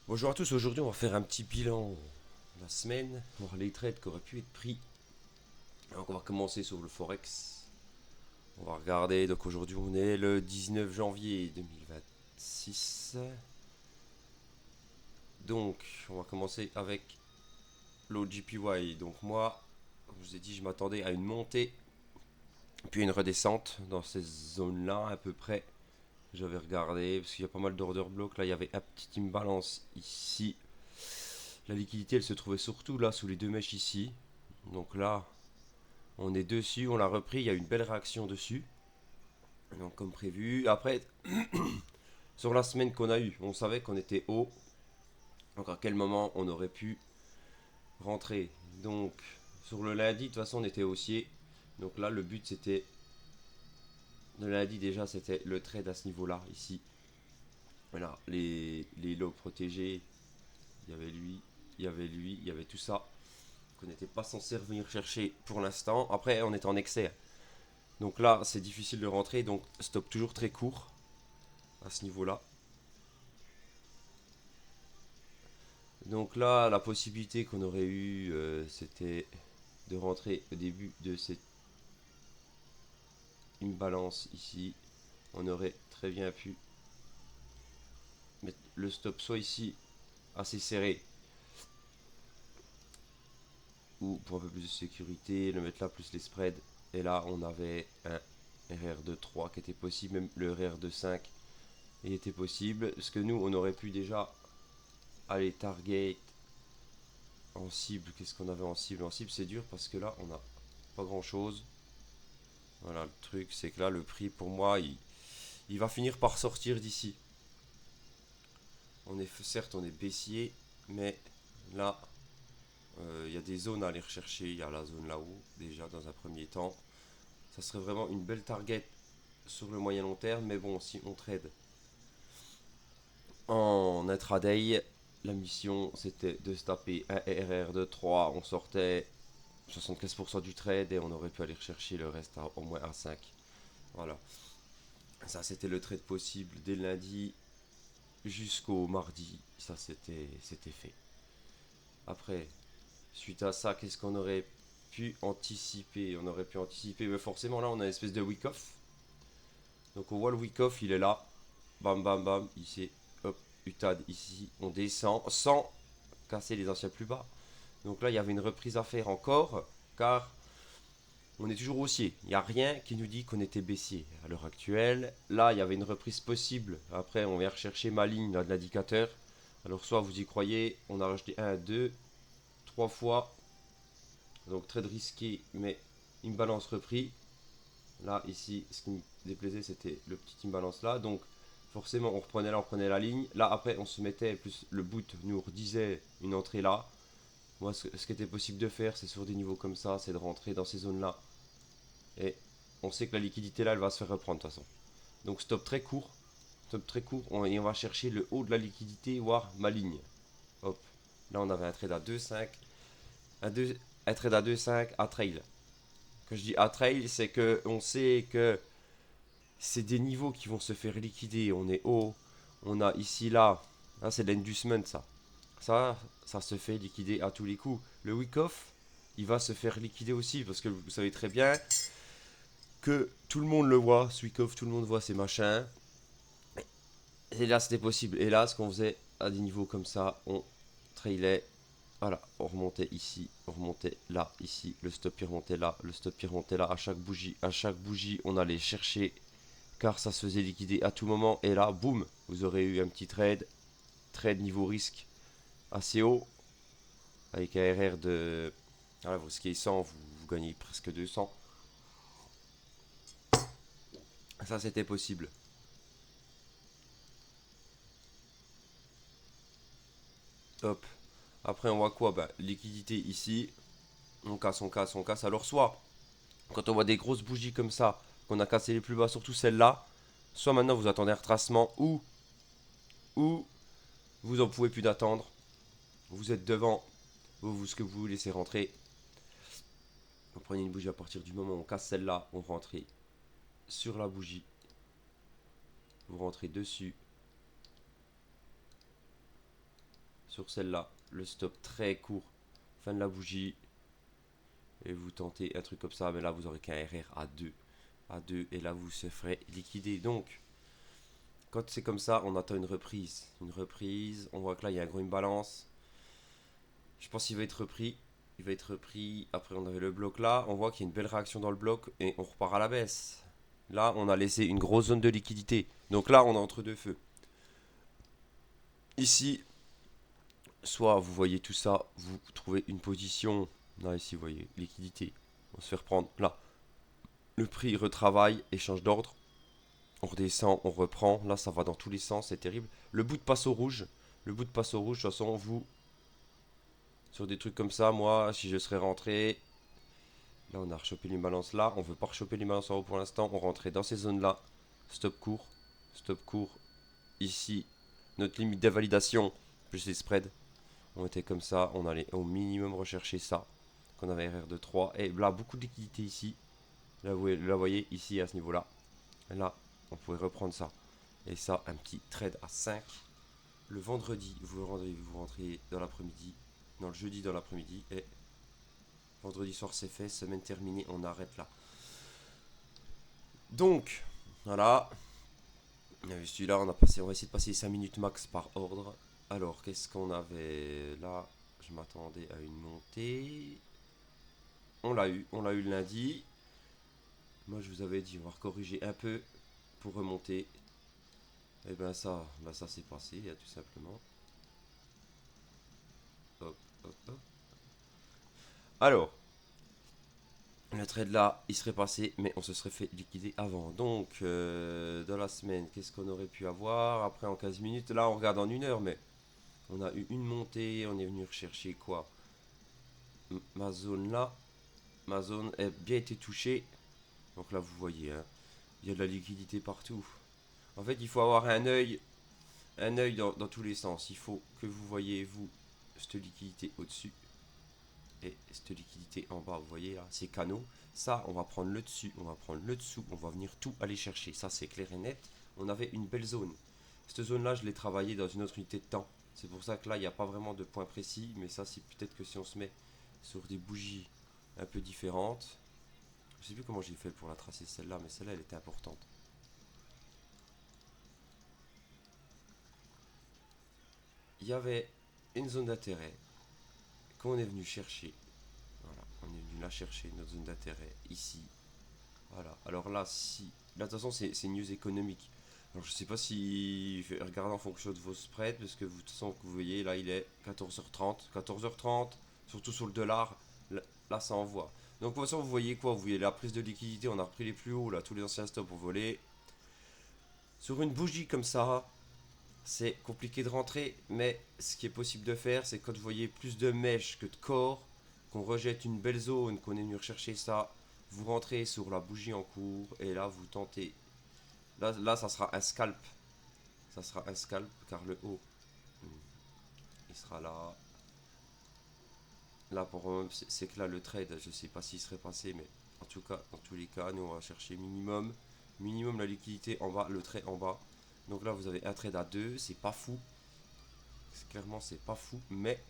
Bonjour à tous, aujourd'hui on va faire un petit bilan de la semaine, voir les trades qui auraient pu être pris. Donc on va commencer sur le Forex. On va regarder, donc aujourd'hui on est le 19 janvier 2026. Donc on va commencer avec l'OGPY. Donc moi, comme je vous ai dit, je m'attendais à une montée, puis une redescente dans ces zones-là à peu près. J'avais regardé, parce qu'il y a pas mal d'order blocs, là il y avait un petit imbalance ici. La liquidité elle se trouvait surtout là sous les deux mèches ici. Donc là, on est dessus, on l'a repris, il y a une belle réaction dessus. Donc comme prévu. Après, sur la semaine qu'on a eue, on savait qu'on était haut. Donc à quel moment on aurait pu rentrer. Donc sur le lundi, de toute façon, on était haussier. Donc là, le but c'était. Le lundi déjà, c'était le trade à ce niveau-là, ici. Voilà, les logs protégés. Il y avait lui, il y avait lui, il y avait tout ça. Qu'on n'était pas censé revenir chercher pour l'instant. Après, on est en excès. Donc là, c'est difficile de rentrer. Donc stop toujours très court à ce niveau-là. Donc là, la possibilité qu'on aurait eue, c'était de rentrer au début de cette imbalance ici. On aurait très bien pu mettre le stop soit ici, assez serré, ou pour un peu plus de sécurité, le mettre là plus les spreads. Et là, on avait un RR de 3 qui était possible, même le RR de 5 il était possible. Parce que nous, on aurait pu déjà aller target en cible. Qu'est-ce qu'on avait en cible? En cible, c'est dur parce que là, on n'a pas grand-chose. Voilà, le truc, c'est que là, le prix, pour moi, il va finir par sortir d'ici. Certes, on est baissier, mais là, il y a des zones à aller rechercher. Il y a la zone là-haut, déjà, dans un premier temps. Ça serait vraiment une belle target sur le moyen long terme, mais bon, si on trade en intraday, la mission, c'était de se taper un RR de 3. On sortait 75% du trade et on aurait pu aller rechercher le reste au moins à 5. Voilà. Ça, c'était le trade possible dès lundi jusqu'au mardi. Ça, c'était fait. Après, suite à ça, qu'est-ce qu'on aurait pu anticiper? On aurait pu anticiper, mais forcément, là, on a une espèce de week-off. Donc, on voit le week-off, il est là. Bam, bam, bam. Ici, hop, UTAD, ici. On descend sans casser les anciens plus bas. Donc là, il y avait une reprise à faire encore, car on est toujours haussier. Il n'y a rien qui nous dit qu'on était baissier à l'heure actuelle. Là, il y avait une reprise possible. Après, on vient rechercher ma ligne là, de l'indicateur. Alors, soit vous y croyez, on a rajouté un, 2, 3 fois. Donc, très risqué, mais une balance repris. Là, ici, ce qui me déplaisait, c'était le petit imbalance là. Donc, forcément, on reprenait là, on prenait la ligne. Là, après, on se mettait, plus le boot nous redisait une entrée là. Moi, ce qui était possible de faire, c'est sur des niveaux comme ça, c'est de rentrer dans ces zones là. Et on sait que la liquidité là, elle va se faire reprendre de toute façon. Donc stop très court. Stop très court. Et on va chercher le haut de la liquidité, voire ma ligne. Hop. Là, on avait un trade à 2,5. Un trade à 2,5 à trail. Quand je dis à trail, c'est que on sait que c'est des niveaux qui vont se faire liquider. On est haut. On a ici, là. Là, c'est l'inducement, ça. Ça se fait liquider à tous les coups. Le week-off, il va se faire liquider aussi. Parce que vous savez très bien que tout le monde le voit. Ce week-off, tout le monde voit ces machins. Et là, c'était possible. Et là, ce qu'on faisait à des niveaux comme ça, on trailait. Voilà, on remontait ici, on remontait là, ici. Le stop il remontait là, le stop il remontait là. À chaque bougie, on allait chercher car ça se faisait liquider à tout moment. Et là, boum, vous aurez eu un petit trade. Trade niveau risque assez haut. Avec un RR de. Voilà, vous risquez 100, vous gagnez presque 200. Ça, c'était possible. Hop. Après, on voit quoi? Bah, liquidité ici. On casse, on casse, on casse. Alors, soit quand on voit des grosses bougies comme ça, qu'on a cassé les plus bas, surtout celle-là, soit maintenant vous attendez un retracement, ou vous en pouvez plus d'attendre, vous êtes devant, ce que vous laissez rentrer. Vous prenez une bougie à partir du moment où on casse celle-là, on rentre sur la bougie, vous rentrez dessus, sur celle-là. Le stop très court. Fin de la bougie. Et vous tentez un truc comme ça. Mais là, vous aurez qu'un RR à 2. À 2. Et là, vous se ferez liquider. Donc, quand c'est comme ça, on attend une reprise. Une reprise. On voit que là, il y a un gros imbalance. Je pense qu'il va être repris. Il va être repris. Après, on avait le bloc là. On voit qu'il y a une belle réaction dans le bloc. Et on repart à la baisse. Là, on a laissé une grosse zone de liquidité. Donc là, on est entre deux feux. Ici, soit vous voyez tout ça, vous trouvez une position. Là, ici, vous voyez, liquidité. On se fait reprendre. Là, le prix retravaille et change d'ordre. On redescend, on reprend. Là, ça va dans tous les sens, c'est terrible. Le bout de passe au rouge. Le bout de passe au rouge, de toute façon, vous, sur des trucs comme ça, moi, si je serais rentré. Là, on a rechopé l'imbalance là. On veut pas rechoper l'imbalance en haut pour l'instant. On rentrait dans ces zones-là. Stop court. Stop court. Ici, notre limite de validation, plus les spreads. On était comme ça. On allait au minimum rechercher ça. Qu'on avait RR de 3. Et là, beaucoup de liquidité ici. Là, vous voyez, ici, à ce niveau-là. Là, on pouvait reprendre ça. Et ça, un petit trade à 5. Le vendredi, vous rentrez dans l'après-midi. Non, le jeudi dans l'après-midi. Et vendredi soir, c'est fait. Semaine terminée, on arrête là. Donc, voilà. Celui-là, on va essayer de passer 5 minutes max par ordre. Alors, qu'est-ce qu'on avait là? Je m'attendais à une montée. On l'a eu le lundi. Moi, je vous avais dit, on va corriger un peu pour remonter. Et ben ça, bah ça s'est passé, tout simplement. Hop, hop, hop. Alors, le trade là, il serait passé, mais on se serait fait liquider avant. Donc, dans la semaine, qu'est-ce qu'on aurait pu avoir? Après, en 15 minutes, là, on regarde en une heure, mais on a eu une montée. On est venu rechercher quoi? Ma zone là, ma zone a bien été touchée. Donc là, vous voyez, hein, il y a de la liquidité partout. En fait, il faut avoir un œil dans tous les sens. Il faut que vous voyez, vous, cette liquidité au-dessus et cette liquidité en bas. Vous voyez là, ces canaux. Ça, on va prendre le dessus, on va prendre le dessous, on va venir tout aller chercher. Ça, c'est clair et net. On avait une belle zone. Cette zone-là, je l'ai travaillée dans une autre unité de temps. C'est pour ça que là, il n'y a pas vraiment de point précis. Mais ça, c'est peut-être que si on se met sur des bougies un peu différentes. Je sais plus comment j'ai fait pour la tracer celle-là, mais celle-là, elle était importante. Il y avait une zone d'intérêt qu'on est venu chercher. Voilà, on est venu la chercher, notre zone d'intérêt, ici. Voilà, alors là, si. Là, de toute façon, c'est une news économique. Alors, je sais pas si. Regardez en fonction de vos spreads, parce que vous, de toute façon, vous voyez, là, il est 14h30. 14h30, surtout sur le dollar, là, ça envoie. Donc, de toute façon, vous voyez quoi? Vous voyez la prise de liquidité, on a repris les plus hauts, là, tous les anciens stops ont volé. Sur une bougie comme ça, c'est compliqué de rentrer, mais ce qui est possible de faire, c'est quand vous voyez plus de mèches que de corps, qu'on rejette une belle zone, qu'on est venu rechercher ça, vous rentrez sur la bougie en cours, et là, vous tentez. Là, ça sera un scalp. Ça sera un scalp, car le haut, il sera là. Là, pour c'est que là, le trade, je sais pas s'il serait passé, mais en tout cas, dans tous les cas, nous, on va chercher minimum. Minimum la liquidité en bas, le trade en bas. Donc là, vous avez un trade à 2, c'est pas fou. Clairement, c'est pas fou, mais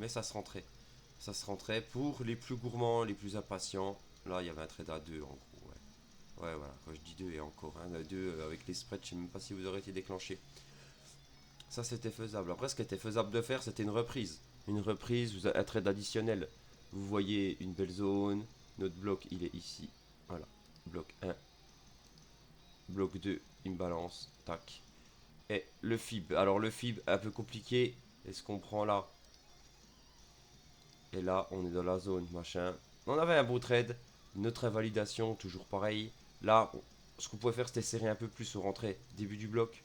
ça se rentrait. Ça se rentrait pour les plus gourmands, les plus impatients. Là, il y avait un trade à 2 en gros. Ouais, ouais voilà. Quand je dis 2 et encore un à 2 avec les spreads, je sais même pas si vous aurez été déclenché. Ça, c'était faisable. Après, ce qui était faisable de faire, c'était une reprise. Une reprise, vous avez un trade additionnel. Vous voyez une belle zone. Notre bloc, il est ici. Voilà. Bloc 1. Bloc 2, imbalance. Tac. Et le FIB. Alors, le FIB, un peu compliqué. Est-ce qu'on prend là? Et là, on est dans la zone, machin. On avait un beau trade. Notre invalidation, toujours pareil. Là, ce qu'on pouvait faire, c'était serrer un peu plus au rentrée. Début du bloc.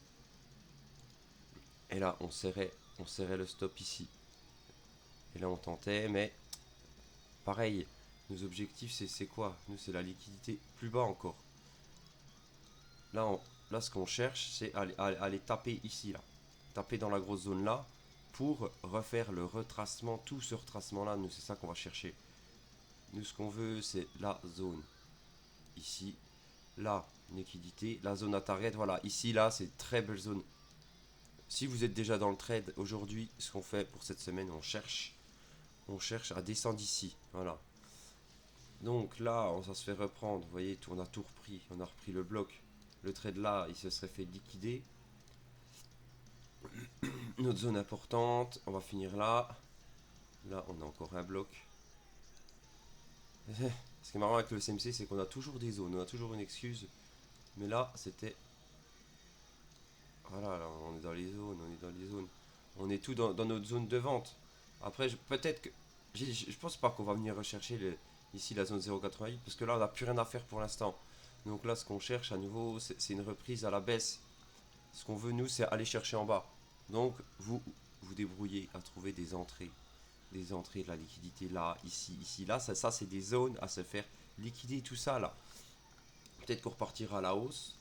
Et là, on serrait le stop ici. Et là, on tentait, mais pareil. Nos objectifs, c'est quoi? Nous, c'est la liquidité plus bas encore. Là, ce qu'on cherche, c'est aller taper ici, là. Taper dans la grosse zone là. Pour refaire le retracement, tout ce retracement là, nous, c'est ça qu'on va chercher. Nous, ce qu'on veut, c'est la zone. Ici, là, liquidité. La zone à target, voilà. Ici, là, c'est très belle zone. si vous êtes déjà dans le trade aujourd'hui, ce qu'on fait pour cette semaine, on cherche à descendre ici. Voilà. Donc là, ça se fait reprendre. Vous voyez, on a tout repris. On a repris le bloc. Le trade là, il se serait fait liquider. Notre zone importante, on va finir là. Là, on a encore un bloc. Ce qui est marrant avec le CMC, c'est qu'on a toujours des zones, on a toujours une excuse. Mais là, c'était... Voilà, là, on est dans les zones, on est dans les zones. On est tout dans notre zone de vente. Après, peut-être que... Je pense pas qu'on va venir rechercher ici la zone 0,88, parce que là, on n'a plus rien à faire pour l'instant. Donc là, ce qu'on cherche à nouveau, c'est une reprise à la baisse. Ce qu'on veut, nous, c'est aller chercher en bas. Donc, vous débrouillez à trouver des entrées. Des entrées de la liquidité là, ici, là. Ça c'est des zones à se faire liquider tout ça là. Peut-être qu'on repartira à la hausse.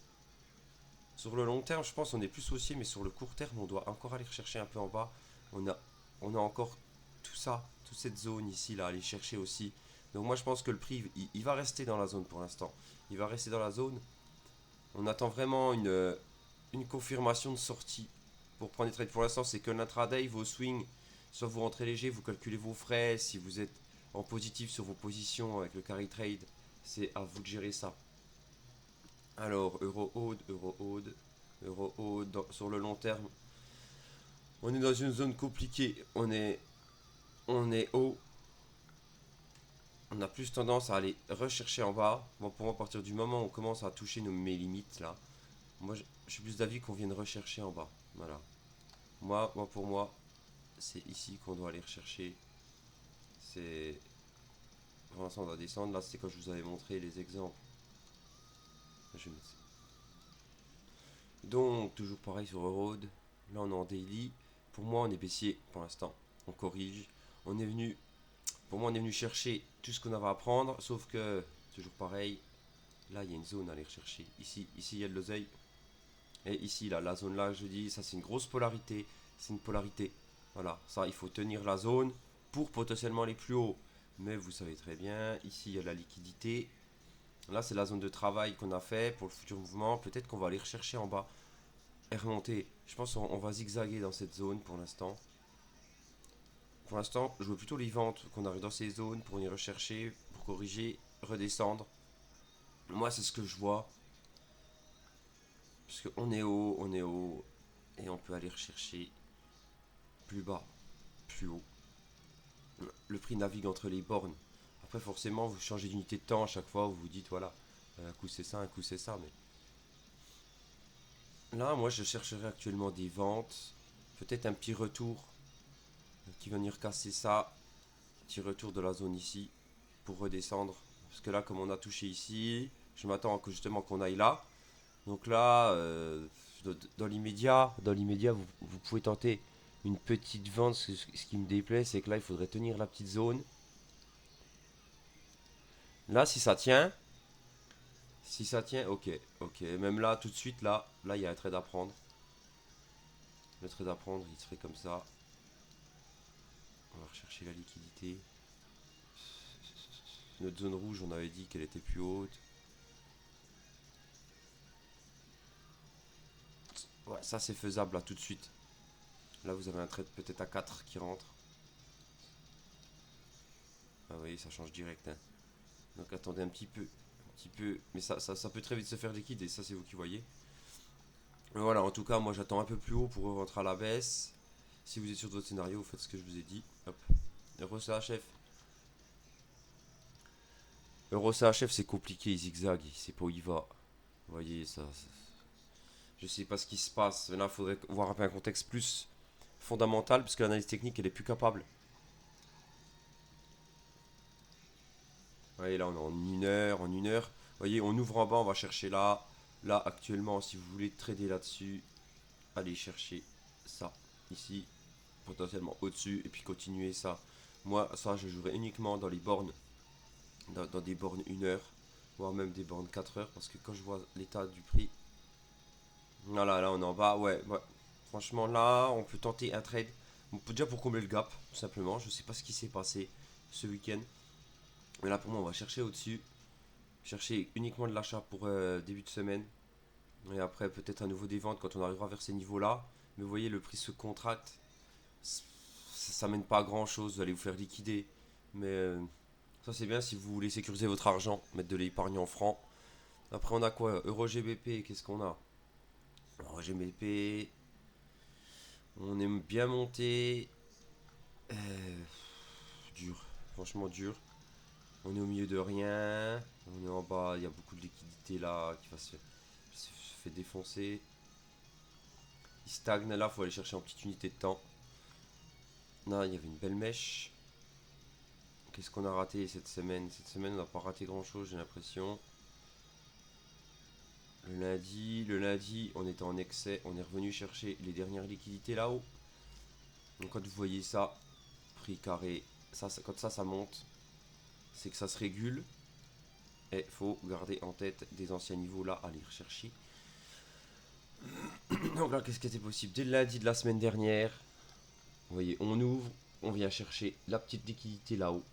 Sur le long terme, je pense qu'on est plus haussier, mais sur le court terme, on doit encore aller chercher un peu en bas. On a encore tout ça, toute cette zone ici là, à aller chercher aussi. Donc moi je pense que le prix, il va rester dans la zone pour l'instant. Il va rester dans la zone. On attend vraiment une confirmation de sortie pour prendre des trades. Pour l'instant, c'est que l'intraday, vos swings, soit vous rentrez léger, vous calculez vos frais. Si vous êtes en positif sur vos positions avec le carry trade, c'est à vous de gérer ça. Alors, euro-aude, sur le long terme, on est dans une zone compliquée. On est haut. On a plus tendance à aller rechercher en bas. Bon, pour moi, à partir du moment où on commence à toucher mes limites là, moi je suis plus d'avis qu'on vienne rechercher en bas. Voilà. Pour moi, c'est ici qu'on doit aller rechercher. C'est. Pour l'instant, on va descendre. Là, c'est quand je vous avais montré les exemples. Je vais mettre Donc, toujours pareil sur Road. Là, on est en daily. Pour moi, on est baissier pour l'instant. On corrige. On est venu. Pour moi, on est venu chercher tout ce qu'on avait à prendre. Sauf que, toujours pareil. Là, il y a une zone à aller rechercher. Ici, il y a de l'oseille. Et ici, là, la zone là, je dis, ça c'est une grosse polarité. C'est une polarité. Voilà, ça, il faut tenir la zone pour potentiellement aller plus haut. Mais vous savez très bien, ici, il y a la liquidité. Là, c'est la zone de travail qu'on a fait pour le futur mouvement. Peut-être qu'on va aller rechercher en bas et remonter. Je pense qu'on va zigzaguer dans cette zone pour l'instant. Pour l'instant, je veux plutôt les ventes qu'on arrive dans ces zones pour y rechercher, pour corriger, redescendre. Moi, c'est ce que je vois. Parce qu'on est haut, et on peut aller rechercher plus bas, plus haut. Le prix navigue entre les bornes. Après, forcément, vous changez d'unité de temps à chaque fois, vous vous dites, voilà, un coup c'est ça, un coup c'est ça. Mais là, moi, je chercherai actuellement des ventes. Peut-être un petit retour qui va venir casser ça. Petit retour de la zone ici pour redescendre. Parce que là, comme on a touché ici, je m'attends justement qu'on aille là. Donc là, dans l'immédiat, vous pouvez tenter une petite vente. Ce qui me déplaît, c'est que là, il faudrait tenir la petite zone. Là, si ça tient, ok, ok. Même là, tout de suite, là, il y a un trade à prendre. Le trade à prendre, il serait comme ça. On va rechercher la liquidité. Notre zone rouge, on avait dit qu'elle était plus haute. Ouais, ça c'est faisable là tout de suite. Là, vous avez un trade peut-être à 4 qui rentre. Ah oui, ça change direct, hein. Donc attendez un petit peu. Un petit peu. Mais ça peut très vite se faire liquider. Ça, c'est vous qui voyez. Mais voilà, en tout cas, moi j'attends un peu plus haut pour rentrer à la baisse. Si vous êtes sur d'autres scénarios, vous faites ce que je vous ai dit. Hop. Euro CHF. Euro CHF, c'est compliqué. Il zigzag. Il sait pas où il va. Vous voyez, je sais pas ce qui se passe. Là, il faudrait voir un peu un contexte plus fondamental. Parce que l'analyse technique, elle est plus capable. Vous voyez, là, on est en une heure. En une heure. Vous voyez, on ouvre en bas, on va chercher là. Là, actuellement, si vous voulez trader là-dessus, allez chercher ça. Ici, potentiellement au-dessus. Et puis continuer ça. Moi, ça, je jouerai uniquement dans les bornes. Dans des bornes 1 heure. Voire même des bornes 4 heures. Parce que quand je vois l'état du prix. Voilà, là, on est en bas. Ouais, ouais. Franchement, là, on peut tenter un trade. Déjà pour combler le gap, tout simplement. Je sais pas ce qui s'est passé ce week-end. Mais là, pour moi, on va chercher au-dessus. Chercher uniquement de l'achat pour début de semaine. Et après, peut-être à nouveau des ventes quand on arrivera vers ces niveaux-là. Mais vous voyez, le prix se contracte. Ça mène pas à grand chose, vous allez vous faire liquider. Mais ça c'est bien si vous voulez sécuriser votre argent, mettre de l'épargne en francs. Après on a quoi? Euro GBP, qu'est-ce qu'on a? Euro GBP, on est bien monté. Dur, franchement dur. On est au milieu de rien. On est en bas, il y a beaucoup de liquidités là qui se fait défoncer. Il stagne là, faut aller chercher en petite unité de temps. Là, il y avait une belle mèche. Qu'est-ce qu'on a raté cette semaine? Cette semaine, on n'a pas raté grand chose, j'ai l'impression. Le lundi, on était en excès. On est revenu chercher les dernières liquidités là-haut. Donc, quand vous voyez ça, prix carré, quand ça monte, c'est que ça se régule. Et il faut garder en tête des anciens niveaux là à aller rechercher. Donc là, qu'est-ce qui était possible? Dès le lundi de la semaine dernière, vous voyez, on ouvre, on vient chercher la petite liquidité là-haut.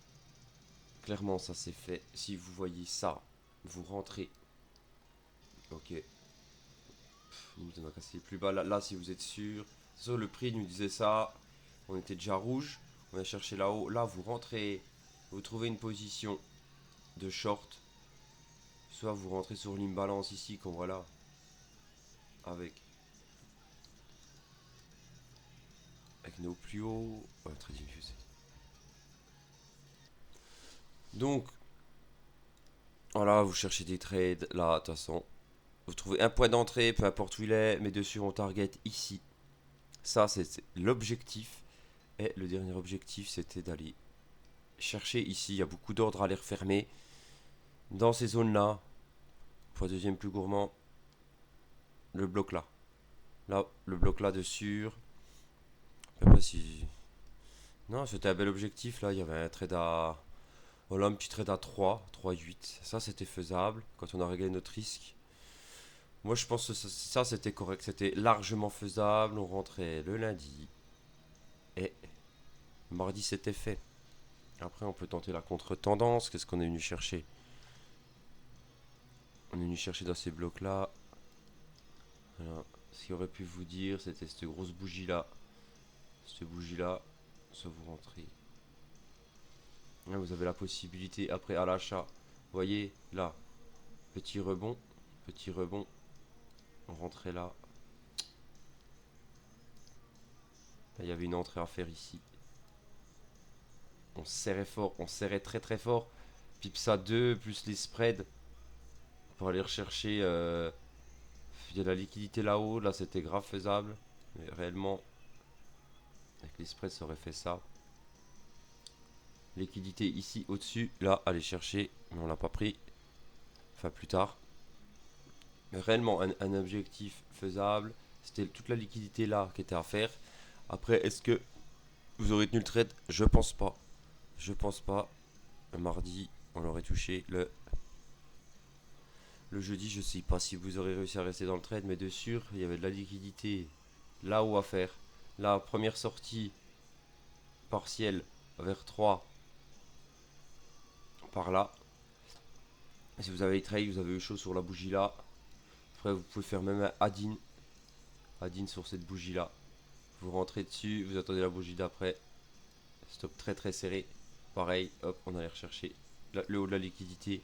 Clairement, ça c'est fait. Si vous voyez ça, vous rentrez. Ok. On a cassé plus bas. Là, si vous êtes sûr. Sur le prix nous disait ça. On était déjà rouge. On a cherché là-haut. Là, vous rentrez. Vous trouvez une position de short. Soit vous rentrez sur l'imbalance ici, qu'on voit là. Avec nos plus hauts. Ouais, très diffusé. Donc, voilà, vous cherchez des trades. Là, de toute façon, vous trouvez un point d'entrée, peu importe où il est. Mais dessus, on target ici. Ça, c'est l'objectif. Et le dernier objectif, c'était d'aller chercher ici. Il y a beaucoup d'ordres à les refermer. Dans ces zones-là, pour le deuxième plus gourmand, le bloc là. Là, le bloc là dessus. Après, si. Non, c'était un bel objectif là. Il y avait un trade à. Voilà, un petit trade à 3, 8. Ça, c'était faisable quand on a réglé notre risque. Moi, je pense que ça c'était correct. C'était largement faisable. On rentrait le lundi. Et mardi, c'était fait. Après, on peut tenter la contre-tendance. Qu'est-ce qu'on est venu chercher? On est venu chercher dans ces blocs-là. Voilà. Ce qu'il aurait pu vous dire, c'était cette grosse bougie-là. Cette bougie-là, ça vous rentrez. Là, vous avez la possibilité, après à l'achat, vous voyez, là, petit rebond, on rentrait là. Là, il y avait une entrée à faire ici. On serrait fort, on serrait très très fort. Pipsa 2 plus les spreads pour aller rechercher. Il y a de la liquidité là-haut, là c'était grave faisable. Mais réellement, avec les spreads, ça aurait fait ça. Liquidité ici au-dessus, là, aller chercher, mais on l'a pas pris. Enfin, plus tard. Mais réellement, un objectif faisable. C'était toute la liquidité là qui était à faire. Après, est-ce que vous aurez tenu le trade? Je pense pas. Je pense pas. Le mardi, on l'aurait touché. Le jeudi, je sais pas si vous aurez réussi à rester dans le trade, mais de sûr, il y avait de la liquidité là-haut à faire. La première sortie partielle vers 3 par là. Si vous avez trade, vous avez eu chaud sur la bougie là. Après, vous pouvez faire même un Adin sur cette bougie là. Vous rentrez dessus, vous attendez la bougie d'après. Stop très très serré. Pareil, hop, on allait rechercher le haut de la liquidité.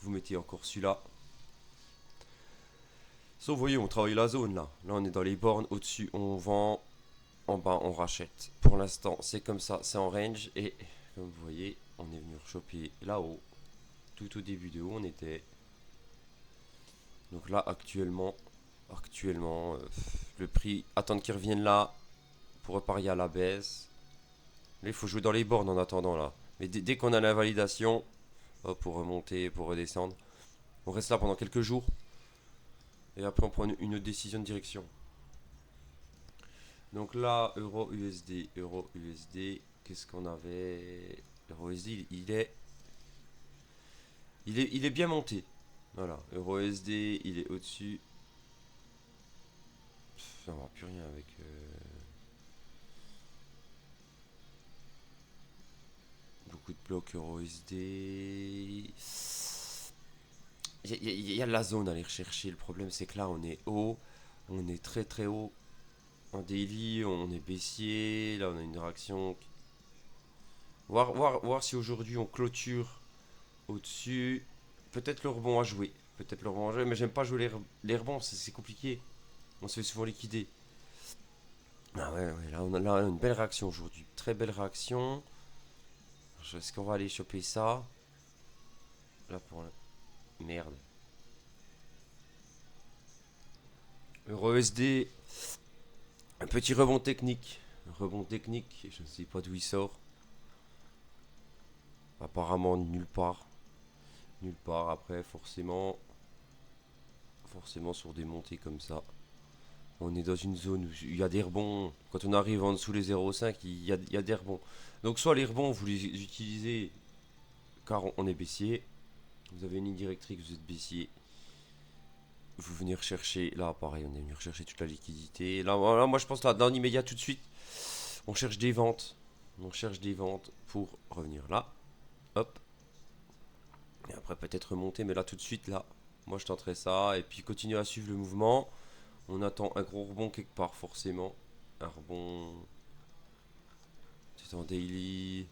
Vous mettez encore celui-là. So, vous voyez, on travaille la zone là. Là, on est dans les bornes. Au-dessus, on vend. En bas, on rachète. Pour l'instant, c'est comme ça, c'est en range. Et comme vous voyez, on est venu choper là-haut. Tout au début de où on était. Donc là, actuellement, le prix, attendre qu'il revienne là pour reparier à la baisse. Là, il faut jouer dans les bornes en attendant là. Mais dès qu'on a l'invalidation, pour remonter, pour redescendre, on reste là pendant quelques jours. Et après, on prend une autre décision de direction. Donc là, euro USD, qu'est-ce qu'on avait? Euro USD, il est bien monté. Voilà, euro USD, il est au-dessus. On va plus rien avec. Beaucoup de blocs euro USD. Il y a la zone à aller rechercher. Le problème, c'est que là, on est haut. On est très très haut. En daily, on est baissier. Là, on a une réaction. Voir si aujourd'hui on clôture au-dessus. Peut-être le rebond à jouer. Peut-être le rebond à jouer. Mais j'aime pas jouer les rebonds, c'est compliqué. On se fait souvent liquider. Ah ouais, ouais, là, on a une belle réaction aujourd'hui. Très belle réaction. Est-ce qu'on va aller choper ça? Là, pour la... Merde. Euro USD. Un petit rebond technique. Un rebond technique. Je ne sais pas d'où il sort. Apparemment nulle part. Nulle part. Après, forcément sur des montées comme ça. On est dans une zone où il y a des rebonds. Quand on arrive en dessous les 0,5, il y a des rebonds. Donc soit les rebonds, vous les utilisez car on est baissier. Vous avez une ligne directrice, vous êtes baissier. Vous venez rechercher, là pareil, on est venu rechercher toute la liquidité. Là moi je pense là, dans l'immédiat tout de suite, on cherche des ventes. On cherche des ventes pour revenir là. Hop. Et après peut-être remonter, mais là tout de suite, là, moi je tenterai ça. Et puis continuer à suivre le mouvement. On attend un gros rebond quelque part, forcément. Un rebond. C'est en daily.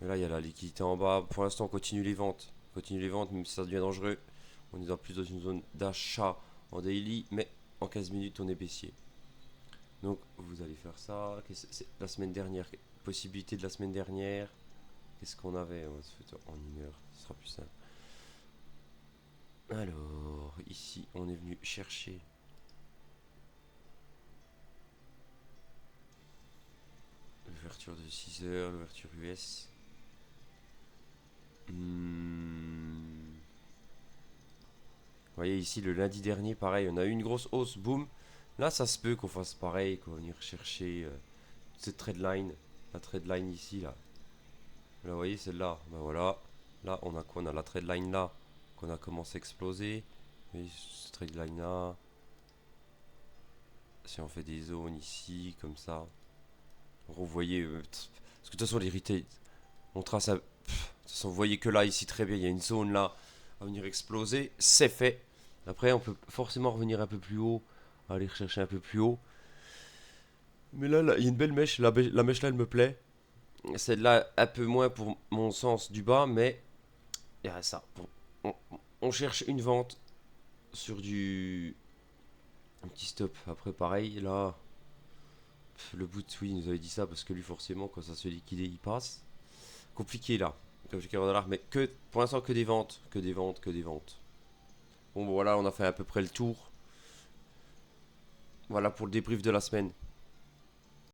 Et là, il y a la liquidité en bas. Pour l'instant, on continue les ventes. On continue les ventes, même si ça devient dangereux. On est plus dans une zone d'achat en daily, mais en 15 minutes, on est baissier. Donc, vous allez faire ça. C'est la semaine dernière, possibilité de la semaine dernière. Qu'est-ce qu'on avait? On va se faire en une heure, ce sera plus simple. Alors, ici, on est venu chercher l'ouverture de 6 heures, l'ouverture US. Vous voyez ici, le lundi dernier, pareil, on a eu une grosse hausse, boum. Là, ça se peut qu'on fasse pareil, qu'on va venir chercher cette trade la trade line ici, là. Là, vous voyez, celle-là, ben voilà. Là, on a quoi? On a la trade line là, qu'on a commencé à exploser. Et cette trade line là, si on fait des zones ici, comme ça. Vous voyez, parce que de toute façon, les retail, on trace à. De toute façon, vous voyez que là, ici, très bien, il y a une zone là à venir exploser. C'est fait. Après, on peut forcément revenir un peu plus haut, aller chercher un peu plus haut. Mais là, il y a une belle mèche. La mèche là, elle me plaît. Celle-là, un peu moins pour mon sens du bas, mais il y a ça. On, on cherche une vente sur du. Un petit stop. Après, pareil, là, le bout, oui, il nous avait dit ça parce que lui, forcément, quand ça se liquide, il passe. Compliqué là. Compliqué en dollars, mais pour l'instant, que des ventes. Que des ventes, que des ventes. Bon, voilà, on a fait à peu près le tour. Voilà pour le débrief de la semaine.